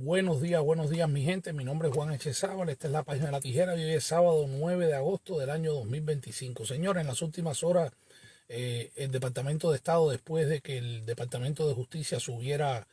Buenos días mi gente. Mi nombre es Juan Echezábal. Esta es la página de La Tijera y hoy es sábado 9 de agosto del año 2025. Señores, en las últimas horas el Departamento de Estado, después de que el Departamento de Justicia subiera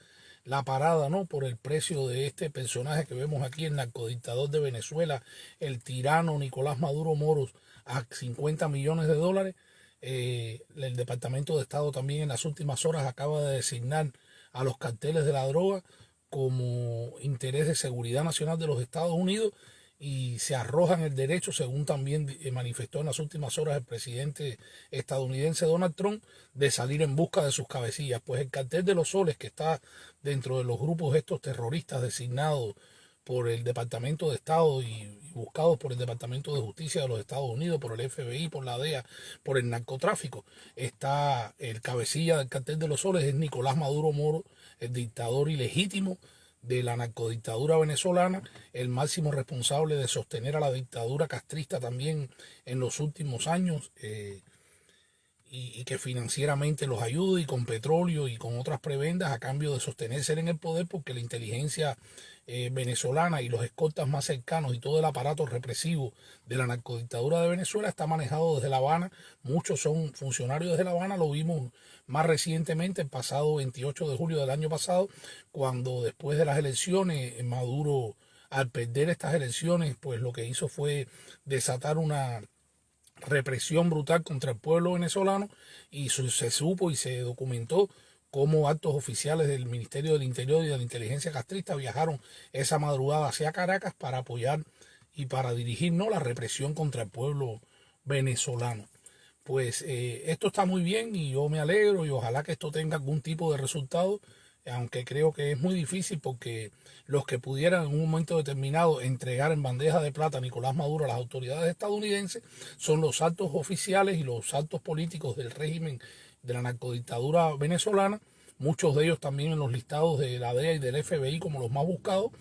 la parada, ¿no?, por el precio de este personaje que vemos aquí, el narcodictador de Venezuela, el tirano Nicolás Maduro Moros, a 50 millones de dólares. El Departamento de Estado también en las últimas horas acaba de designar a los carteles de la droga como interés de seguridad nacional de los Estados Unidos y se arrojan el derecho, según también manifestó en las últimas horas el presidente estadounidense Donald Trump, de salir en busca de sus cabecillas. Pues el cartel de los soles, que está dentro de los grupos estos terroristas designados por el Departamento de Estado y buscados por el Departamento de Justicia de los Estados Unidos, por el FBI, por la DEA, por el narcotráfico, está el cabecilla del cartel de los soles, es Nicolás Maduro Moro, el dictador ilegítimo de la narcodictadura venezolana, el máximo responsable de sostener a la dictadura castrista también en los últimos años, y que financieramente los ayude y con petróleo y con otras prebendas a cambio de sostenerse en el poder, porque la inteligencia venezolana y los escoltas más cercanos y todo el aparato represivo de la narcodictadura de Venezuela está manejado desde La Habana. Muchos son funcionarios desde La Habana, lo vimos más recientemente el pasado 28 de julio del año pasado, cuando después de las elecciones Maduro, al perder estas elecciones, pues lo que hizo fue desatar una represión brutal contra el pueblo venezolano, y se supo y se documentó cómo altos oficiales del Ministerio del Interior y de la inteligencia castrista viajaron esa madrugada hacia Caracas para apoyar y para dirigir, ¿no?, la represión contra el pueblo venezolano. Pues esto está muy bien y yo me alegro y ojalá que esto tenga algún tipo de resultado, aunque creo que es muy difícil, porque los que pudieran en un momento determinado entregar en bandeja de plata a Nicolás Maduro a las autoridades estadounidenses son los altos oficiales y los altos políticos del régimen de la narcodictadura venezolana, muchos de ellos también en los listados de la DEA y del FBI como los más buscados,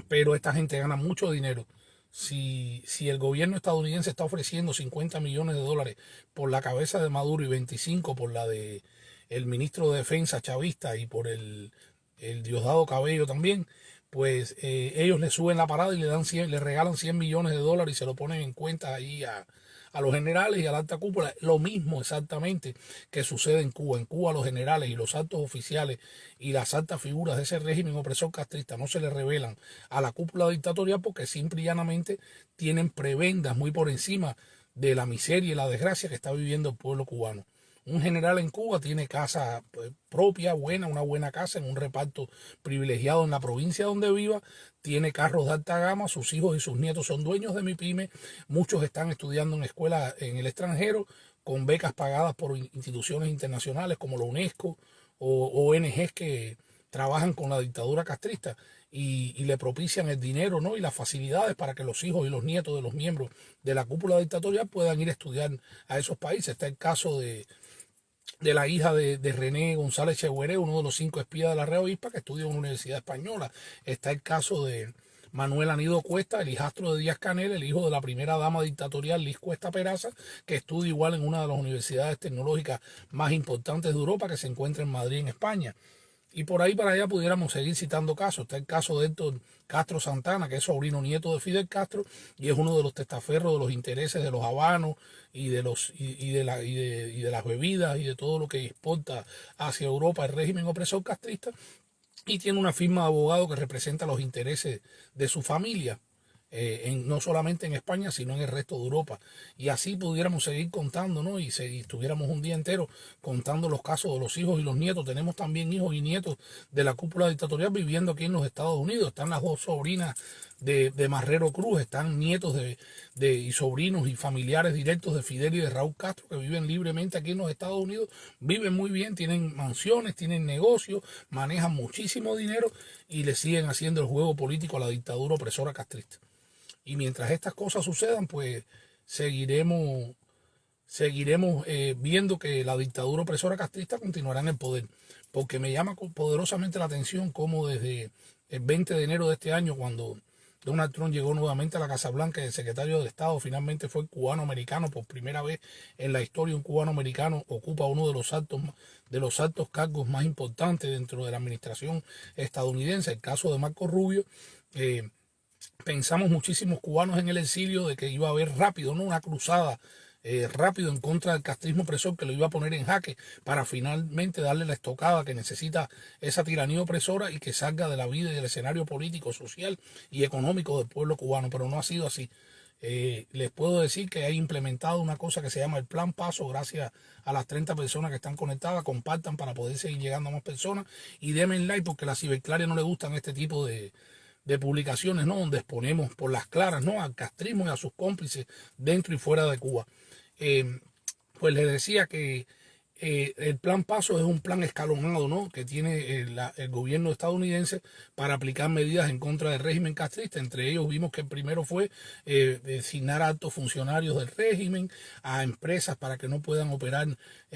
pero esta gente gana mucho dinero. Si el gobierno estadounidense está ofreciendo 50 millones de dólares por la cabeza de Maduro y 25 por la de el ministro de Defensa chavista y por el Diosdado Cabello también, pues ellos le suben la parada y le regalan 100 millones de dólares y se lo ponen en cuenta ahí a los generales y a la alta cúpula. Lo mismo exactamente que sucede en Cuba. En Cuba los generales y los altos oficiales y las altas figuras de ese régimen opresor castrista no se le revelan a la cúpula dictatorial, porque simple y llanamente tienen prebendas muy por encima de la miseria y la desgracia que está viviendo el pueblo cubano. Un general en Cuba tiene casa propia, buena, una buena casa en un reparto privilegiado en la provincia donde viva, tiene carros de alta gama, sus hijos y sus nietos son dueños de mi pyme, muchos están estudiando en escuelas en el extranjero con becas pagadas por instituciones internacionales como la UNESCO o ONGs que trabajan con la dictadura castrista y le propician el dinero, ¿no?, y las facilidades para que los hijos y los nietos de los miembros de la cúpula dictatorial puedan ir a estudiar a esos países. Está el caso de la hija de René González Chegueré, uno de los 5 espías de la Real Avispa, que estudia en una universidad española. Está el caso de Manuel Anido Cuesta, el hijastro de Díaz Canel, el hijo de la primera dama dictatorial Liz Cuesta Peraza, que estudia igual en una de las universidades tecnológicas más importantes de Europa, que se encuentra en Madrid, en España. Y por ahí para allá pudiéramos seguir citando casos. Está el caso de Héctor Castro Santana, que es sobrino nieto de Fidel Castro y es uno de los testaferros de los intereses de los habanos y de las bebidas y de todo lo que exporta hacia Europa el régimen opresor castrista, y tiene una firma de abogado que representa los intereses de su familia. No solamente en España, sino en el resto de Europa. Y así pudiéramos seguir contando, ¿no? Y si estuviéramos un día entero contando los casos de los hijos y los nietos. Tenemos también hijos y nietos de la cúpula dictatorial viviendo aquí en los Estados Unidos. Están las dos sobrinas de Marrero Cruz, están nietos y sobrinos y familiares directos de Fidel y de Raúl Castro, que viven libremente aquí en los Estados Unidos. Viven muy bien, tienen mansiones, tienen negocios, manejan muchísimo dinero y le siguen haciendo el juego político a la dictadura opresora castrista. Y mientras estas cosas sucedan, pues seguiremos viendo que la dictadura opresora castrista continuará en el poder. Porque me llama poderosamente la atención cómo desde el 20 de enero de este año, cuando Donald Trump llegó nuevamente a la Casa Blanca y el secretario de Estado finalmente fue cubano-americano. Por primera vez en la historia un cubano-americano ocupa uno de los altos cargos más importantes dentro de la administración estadounidense. El caso de Marco Rubio. Pensamos muchísimos cubanos en el exilio de que iba a haber rápido, ¿no?, una cruzada rápido en contra del castrismo opresor que lo iba a poner en jaque para finalmente darle la estocada que necesita esa tiranía opresora y que salga de la vida y del escenario político, social y económico del pueblo cubano. Pero no ha sido así. Les puedo decir que he implementado una cosa que se llama el Plan Paso. Gracias a las 30 personas que están conectadas, compartan para poder seguir llegando a más personas y denme like, porque a la ciberclaria no le gustan este tipo de publicaciones, ¿no?, donde exponemos por las claras, ¿no?, al castrismo y a sus cómplices dentro y fuera de Cuba. Pues les decía que el Plan Paso es un plan escalonado, ¿no?, que tiene el gobierno estadounidense para aplicar medidas en contra del régimen castrista. Entre ellos vimos que el primero fue designar a altos funcionarios del régimen, a empresas para que no puedan operar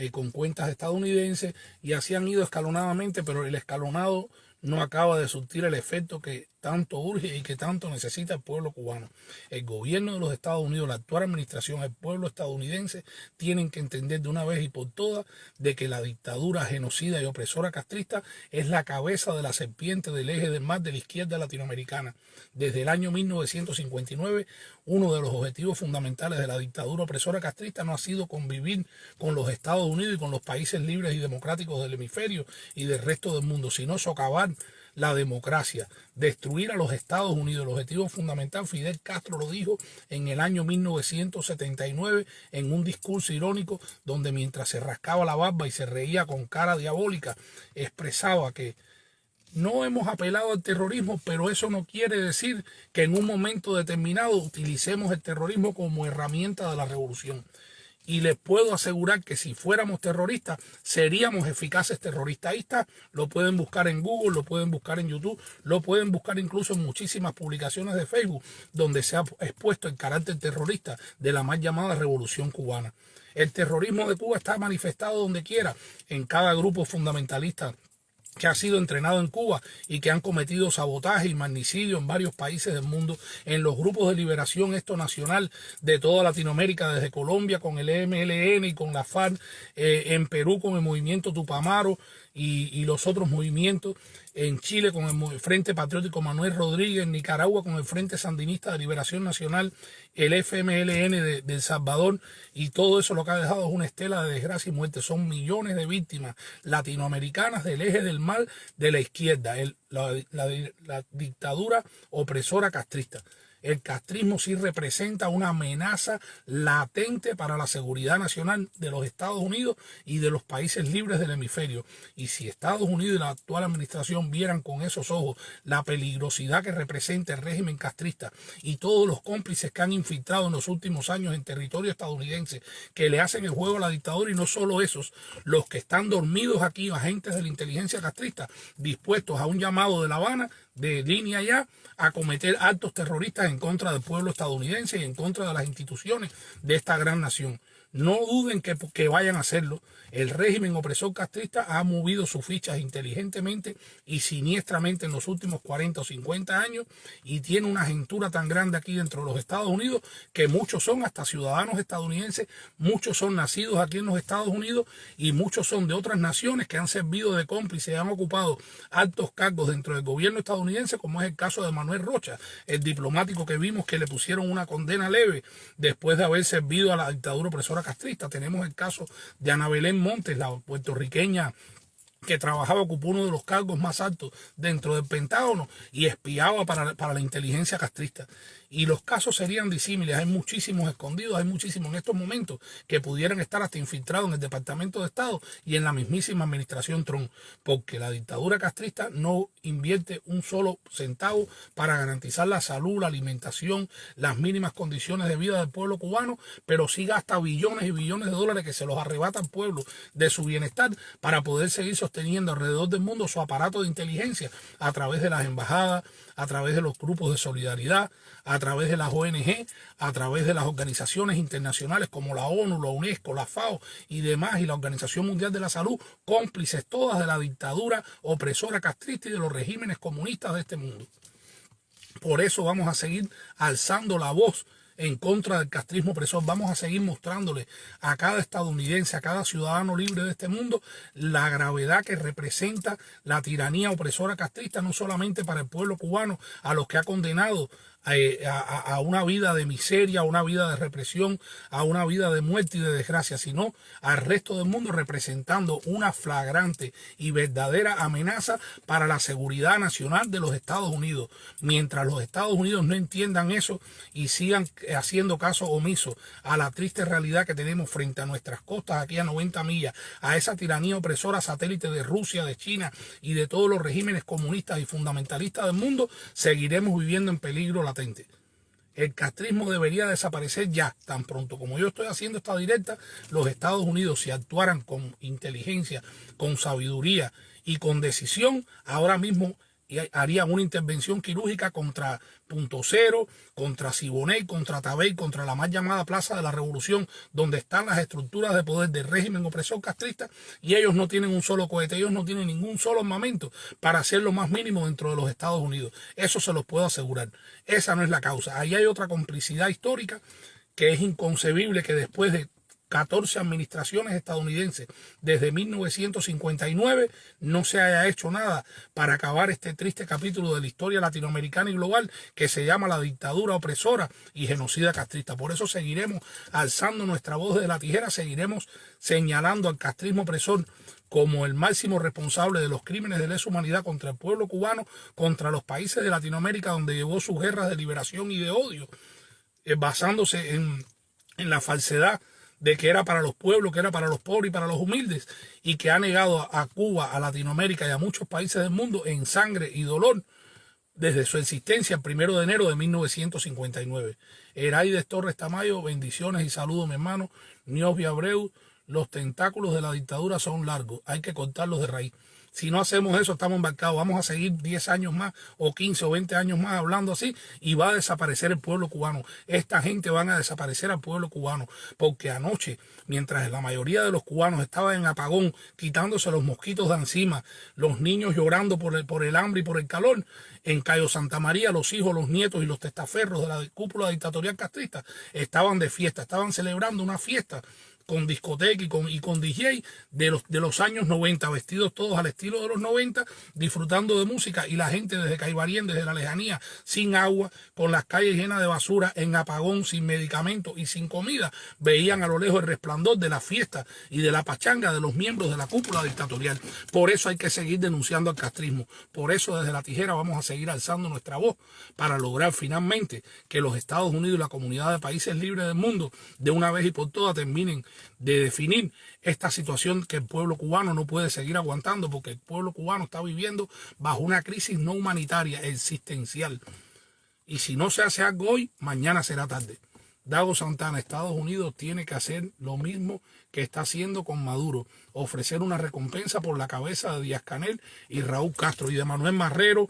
con cuentas estadounidenses, y así han ido escalonadamente, pero el escalonado no acaba de surtir el efecto que tanto urge y que tanto necesita el pueblo cubano. El gobierno de los Estados Unidos, la actual administración, el pueblo estadounidense tienen que entender de una vez y por todas de que la dictadura genocida y opresora castrista es la cabeza de la serpiente del eje del mar de la izquierda latinoamericana. Desde el año 1959, uno de los objetivos fundamentales de la dictadura opresora castrista no ha sido convivir con los Estados Unidos y con los países libres y democráticos del hemisferio y del resto del mundo, sino socavar la democracia, destruir a los Estados Unidos. El objetivo fundamental, Fidel Castro lo dijo en el año 1979 en un discurso irónico donde, mientras se rascaba la barba y se reía con cara diabólica, expresaba que no hemos apelado al terrorismo, pero eso no quiere decir que en un momento determinado utilicemos el terrorismo como herramienta de la revolución. Y les puedo asegurar que si fuéramos terroristas, seríamos eficaces terroristas. Ahí está, lo pueden buscar en Google, lo pueden buscar en YouTube, lo pueden buscar incluso en muchísimas publicaciones de Facebook, donde se ha expuesto el carácter terrorista de la mal llamada Revolución Cubana. El terrorismo de Cuba está manifestado donde quiera, en cada grupo fundamentalista que ha sido entrenado en Cuba y que han cometido sabotaje y magnicidio en varios países del mundo, en los grupos de liberación nacional de toda Latinoamérica, desde Colombia con el EMLN y con la FARC, en Perú con el movimiento Tupamaro y los otros movimientos, en Chile con el Frente Patriótico Manuel Rodríguez, en Nicaragua con el Frente Sandinista de Liberación Nacional, el FMLN de El Salvador, y todo eso lo que ha dejado es una estela de desgracia y muerte. Son millones de víctimas latinoamericanas del eje del mal de la izquierda, la dictadura opresora castrista. El castrismo sí representa una amenaza latente para la seguridad nacional de los Estados Unidos y de los países libres del hemisferio. Y si Estados Unidos y la actual administración vieran con esos ojos la peligrosidad que representa el régimen castrista y todos los cómplices que han infiltrado en los últimos años en territorio estadounidense, que le hacen el juego a la dictadura, y no solo esos, los que están dormidos aquí, agentes de la inteligencia castrista, dispuestos a un llamado de La Habana, de línea ya, a cometer actos terroristas en contra del pueblo estadounidense y en contra de las instituciones de esta gran nación. No duden que vayan a hacerlo. El régimen opresor castrista ha movido sus fichas inteligentemente y siniestramente en los últimos 40 o 50 años, y tiene una agentura tan grande aquí dentro de los Estados Unidos que muchos son hasta ciudadanos estadounidenses, muchos son nacidos aquí en los Estados Unidos y muchos son de otras naciones que han servido de cómplices y han ocupado altos cargos dentro del gobierno estadounidense, como es el caso de Manuel Rocha, el diplomático que vimos que le pusieron una condena leve después de haber servido a la dictadura opresora castrista. Tenemos el caso de Ana Belén Montes, la puertorriqueña que trabajaba, ocupó uno de los cargos más altos dentro del Pentágono y espiaba para la inteligencia castrista. Y los casos serían disímiles. Hay muchísimos escondidos, hay muchísimos en estos momentos que pudieran estar hasta infiltrados en el Departamento de Estado y en la mismísima administración Trump, porque la dictadura castrista no invierte un solo centavo para garantizar la salud, la alimentación, las mínimas condiciones de vida del pueblo cubano, pero sí gasta billones y billones de dólares que se los arrebata al pueblo de su bienestar para poder seguir sosteniendo alrededor del mundo su aparato de inteligencia a través de las embajadas, a través de los grupos de solidaridad, a través de las ONG, a través de las organizaciones internacionales como la ONU, la UNESCO, la FAO y demás, y la Organización Mundial de la Salud, cómplices todas de la dictadura opresora castrista y de los regímenes comunistas de este mundo. Por eso vamos a seguir alzando la voz en contra del castrismo opresor. Vamos a seguir mostrándole a cada estadounidense, a cada ciudadano libre de este mundo, la gravedad que representa la tiranía opresora castrista, no solamente para el pueblo cubano, a los que ha condenado a una vida de miseria, a una vida de represión, a una vida de muerte y de desgracia, sino al resto del mundo, representando una flagrante y verdadera amenaza para la seguridad nacional de los Estados Unidos. Mientras los Estados Unidos no entiendan eso y sigan haciendo caso omiso a la triste realidad que tenemos frente a nuestras costas, aquí a 90 millas, a esa tiranía opresora satélite de Rusia, de China y de todos los regímenes comunistas y fundamentalistas del mundo, seguiremos viviendo en peligro latente. El castrismo debería desaparecer ya, tan pronto como yo estoy haciendo esta directa. Los Estados Unidos, si actuaran con inteligencia, con sabiduría y con decisión, ahora mismo harían una intervención quirúrgica contra Punto Cero, contra Siboney, contra Tabey, contra la más llamada Plaza de la Revolución, donde están las estructuras de poder del régimen opresor castrista, y ellos no tienen un solo cohete, ellos no tienen ningún solo armamento para hacer lo más mínimo dentro de los Estados Unidos. Eso se los puedo asegurar. Esa no es la causa. Ahí hay otra complicidad histórica que es inconcebible que después de 14 administraciones estadounidenses desde 1959 no se haya hecho nada para acabar este triste capítulo de la historia latinoamericana y global que se llama la dictadura opresora y genocida castrista. Por eso seguiremos alzando nuestra voz de la tijera, seguiremos señalando al castrismo opresor como el máximo responsable de los crímenes de lesa humanidad contra el pueblo cubano, contra los países de Latinoamérica donde llevó sus guerras de liberación y de odio, basándose en la falsedad de que era para los pueblos, que era para los pobres y para los humildes, y que ha negado a Cuba, a Latinoamérica y a muchos países del mundo en sangre y dolor desde su existencia el 1 de enero de 1959. Heraides Torres Tamayo, bendiciones y saludos, mi hermano. Niosbi Abreu, los tentáculos de la dictadura son largos, hay que cortarlos de raíz. Si no hacemos eso, estamos embarcados. Vamos a seguir 10 años más o 15 o 20 años más hablando así y va a desaparecer el pueblo cubano. Esta gente van a desaparecer al pueblo cubano porque anoche, mientras la mayoría de los cubanos estaban en apagón, quitándose los mosquitos de encima, los niños llorando por el hambre y por el calor, en Cayo Santa María los hijos, los nietos y los testaferros de la cúpula dictatorial castrista estaban de fiesta, estaban celebrando una fiesta con discoteca y con DJ de los años 90, vestidos todos al estilo de los 90, disfrutando de música, y la gente desde Caibarien, desde la lejanía, sin agua, con las calles llenas de basura, en apagón, sin medicamentos y sin comida, veían a lo lejos el resplandor de la fiesta y de la pachanga de los miembros de la cúpula dictatorial. Por eso hay que seguir denunciando al castrismo. Por eso desde la tijera vamos a seguir alzando nuestra voz para lograr finalmente que los Estados Unidos y la comunidad de países libres del mundo de una vez y por todas terminen de definir esta situación que el pueblo cubano no puede seguir aguantando, porque el pueblo cubano está viviendo bajo una crisis no humanitaria, existencial. Y si no se hace algo hoy, mañana será tarde. Dago Santana, Estados Unidos tiene que hacer lo mismo que está haciendo con Maduro, ofrecer una recompensa por la cabeza de Díaz-Canel y Raúl Castro y de Manuel Marrero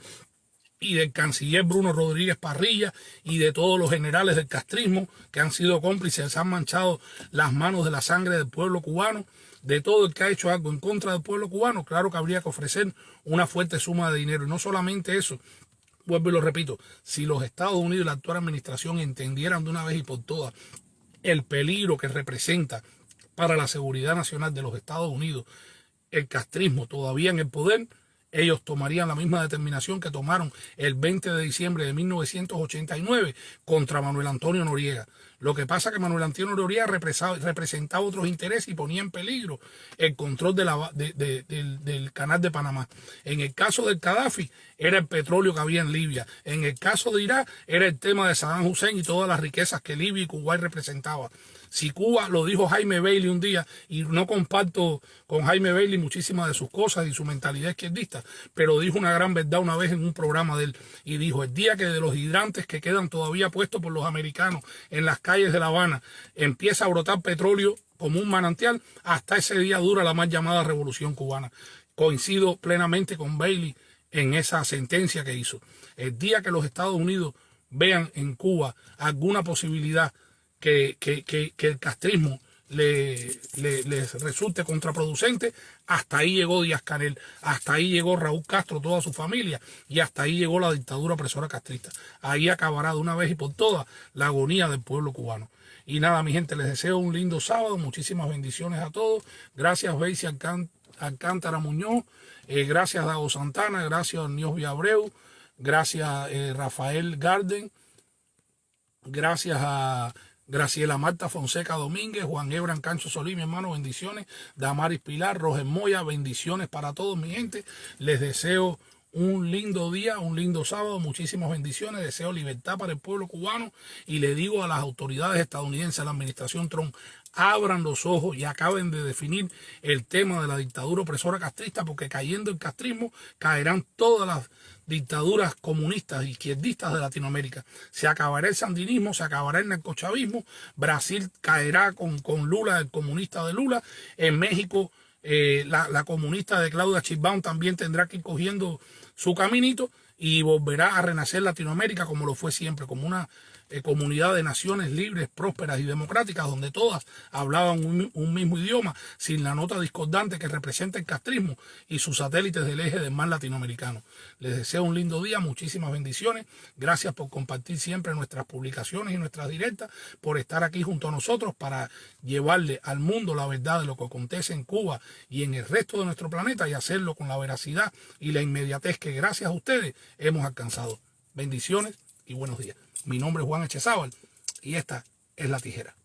y del canciller Bruno Rodríguez Parrilla y de todos los generales del castrismo que han sido cómplices, se han manchado las manos de la sangre del pueblo cubano, de todo el que ha hecho algo en contra del pueblo cubano. Claro que habría que ofrecer una fuerte suma de dinero. Y no solamente eso, vuelvo y lo repito, si los Estados Unidos y la actual administración entendieran de una vez y por todas el peligro que representa para la seguridad nacional de los Estados Unidos el castrismo todavía en el poder, ellos tomarían la misma determinación que tomaron el 20 de diciembre de 1989 contra Manuel Antonio Noriega. Lo que pasa es que Manuel Antonio Noriega representaba otros intereses y ponía en peligro el control del canal de Panamá. En el caso del Gaddafi era el petróleo que había en Libia. En el caso de Irak era el tema de Saddam Hussein y todas las riquezas que Libia y Kuwait representaban. Si Cuba, lo dijo Jaime Bailey un día, y no comparto con Jaime Bailey muchísimas de sus cosas y su mentalidad izquierdista, pero dijo una gran verdad una vez en un programa de él, y dijo: el día que de los hidrantes que quedan todavía puestos por los americanos en las calles de La Habana empieza a brotar petróleo como un manantial, hasta ese día dura la mal llamada Revolución Cubana. Coincido plenamente con Bailey en esa sentencia que hizo. El día que los Estados Unidos vean en Cuba alguna posibilidad que el castrismo les resulte contraproducente. Hasta ahí llegó Díaz-Canel, hasta ahí llegó Raúl Castro, toda su familia, y hasta ahí llegó la dictadura opresora castrista. Ahí acabará de una vez y por todas la agonía del pueblo cubano. Y nada, mi gente, les deseo un lindo sábado, muchísimas bendiciones a todos. Gracias, Beisy Alcántara Muñoz, gracias, Dago Santana, gracias, Niosbi Abreu, gracias, Rafael Garden, gracias a Graciela Marta Fonseca Domínguez, Juan Ebran Cancho Solí, mi hermano, bendiciones. Damaris Pilar, Roger Moya, bendiciones para todos, mi gente. Les deseo un lindo día, un lindo sábado, muchísimas bendiciones. Deseo libertad para el pueblo cubano y le digo a las autoridades estadounidenses, a la administración Trump, abran los ojos y acaben de definir el tema de la dictadura opresora castrista, porque cayendo el castrismo caerán todas las dictaduras comunistas e izquierdistas de Latinoamérica. Se acabará el sandinismo, se acabará el narcochavismo, Brasil caerá con Lula, el comunista de Lula, en México la comunista de Claudia Sheinbaum también tendrá que ir cogiendo su caminito y volverá a renacer Latinoamérica como lo fue siempre, como una comunidad de naciones libres, prósperas y democráticas, donde todas hablaban un mismo idioma, sin la nota discordante que representa el castrismo y sus satélites del eje del mar latinoamericano. Les deseo un lindo día, muchísimas bendiciones. Gracias por compartir siempre nuestras publicaciones y nuestras directas, por estar aquí junto a nosotros para llevarle al mundo la verdad de lo que acontece en Cuba y en el resto de nuestro planeta, y hacerlo con la veracidad y la inmediatez que gracias a ustedes hemos alcanzado. Bendiciones y buenos días. Mi nombre es Juan Echezábal y esta es La Tijera.